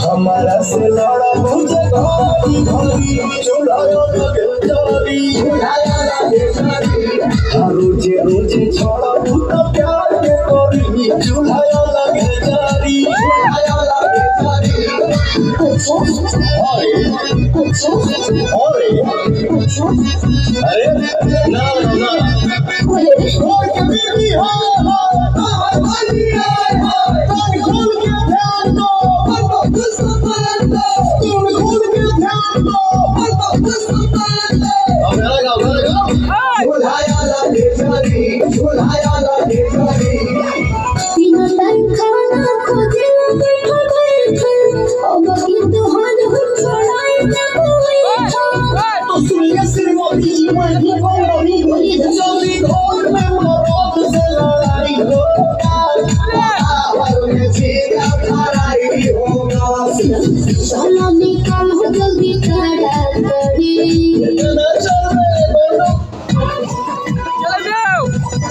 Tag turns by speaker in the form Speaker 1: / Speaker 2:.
Speaker 1: हमारा से लड़ा मुझे घारी घारी चुड़ाया लगे जारी रोजे रोजे छोड़ा भूता प्यार के करी चुड़ाया लगे जारी अरे ना ना
Speaker 2: जल्दी